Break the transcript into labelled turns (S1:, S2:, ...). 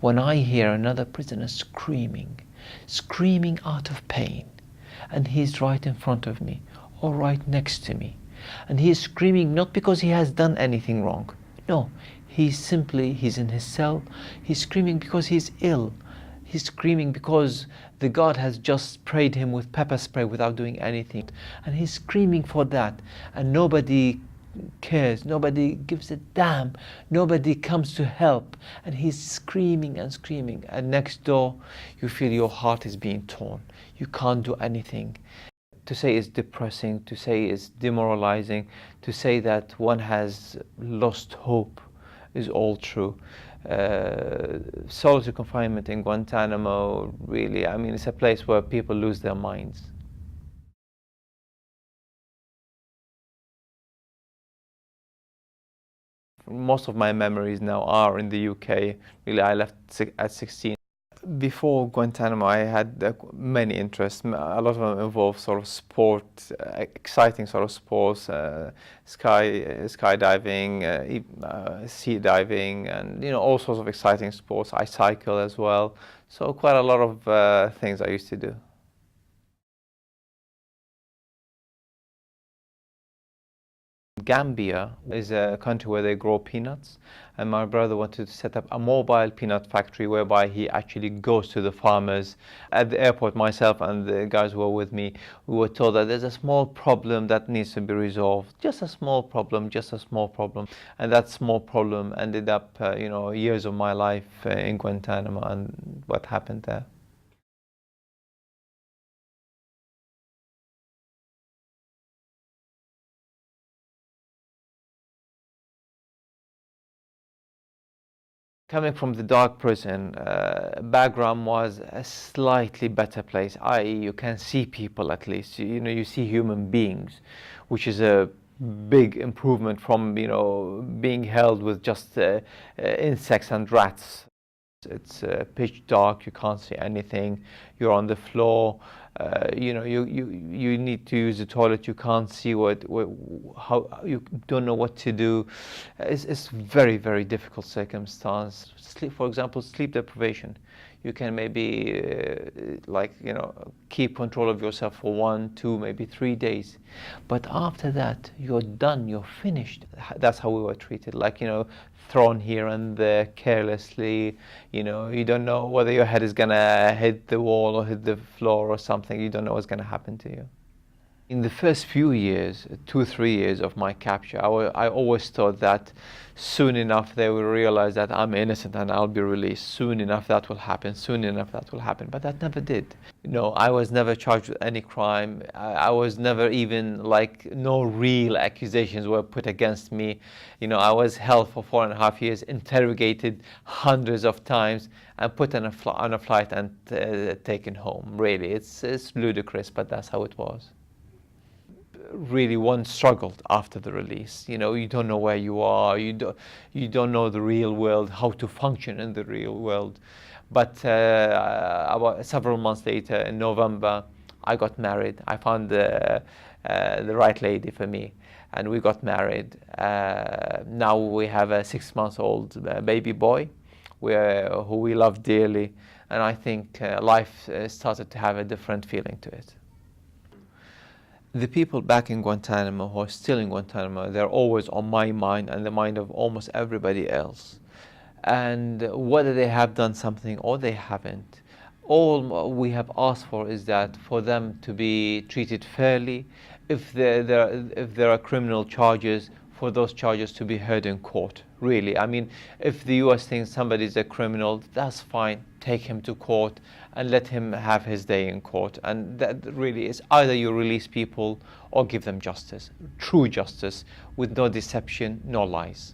S1: when I hear another prisoner screaming out of pain, and he's right in front of me or right next to me, and he's screaming not because he has done anything wrong. No, he's in his cell. He's screaming because he's ill. He's screaming because the guard has just sprayed him with pepper spray without doing anything. And he's screaming for that. And nobody cares. Nobody gives a damn. Nobody comes to help. And he's screaming and screaming. And next door, you feel your heart is being torn. You can't do anything. To say it's depressing, to say it's demoralizing, to say that one has lost hope is all true. Solitary confinement in Guantanamo, really, I mean, it's a place where people lose their minds. Most of my memories now are in the UK. Really, I left at 16. Before Guantanamo, I had many interests. A lot of them involve sort of sport, exciting sort of sports, skydiving, sea diving, and all sorts of exciting sports. I cycle as well, so quite a lot of things I used to do. Gambia is a country where they grow peanuts, and my brother wanted to set up a mobile peanut factory whereby he actually goes to the farmers. At the airport, myself and the guys who were with me, we were told that there's a small problem that needs to be resolved. Just a small problem, just a small problem. And that small problem ended up, years of my life in Guantanamo and what happened there. Coming from the dark prison, Bagram was a slightly better place, i.e. you can see people at least, you see human beings, which is a big improvement from, being held with just insects and rats. It's pitch dark, you can't see anything, you're on the floor, you need to use the toilet, you can't see how, you don't know what to do. It's very, very difficult circumstance. For example, sleep deprivation. You can maybe keep control of yourself for 1, 2, maybe 3 days, but after that you're done, you're finished. That's how we were treated, thrown here and there carelessly. You don't know whether your head is gonna hit the wall or hit the floor or something. You don't know what's gonna happen to you. In the first few years, 2, 3 years of my capture, I always thought that soon enough they will realize that I'm innocent and I'll be released. Soon enough that will happen, soon enough that will happen, but that never did. I was never charged with any crime. I was never even, no real accusations were put against me. I was held for 4.5 years, interrogated hundreds of times, and put on a flight and taken home. Really, it's ludicrous, but that's how it was. Really, one struggled after the release. You don't know where you are. You don't know the real world, how to function in the real world. But about several months later, in November, I got married. I found the right lady for me, and we got married. Now we have a 6-month-old baby boy, who we love dearly, and I think life started to have a different feeling to it. The people back in Guantanamo, who are still in Guantanamo, they're always on my mind and the mind of almost everybody else. And whether they have done something or they haven't, all we have asked for is that for them to be treated fairly. If there are criminal charges, for those charges to be heard in court, really. I mean, if the US thinks somebody's a criminal, that's fine. Take him to court and let him have his day in court. And that really is either you release people or give them justice, true justice, with no deception, no lies.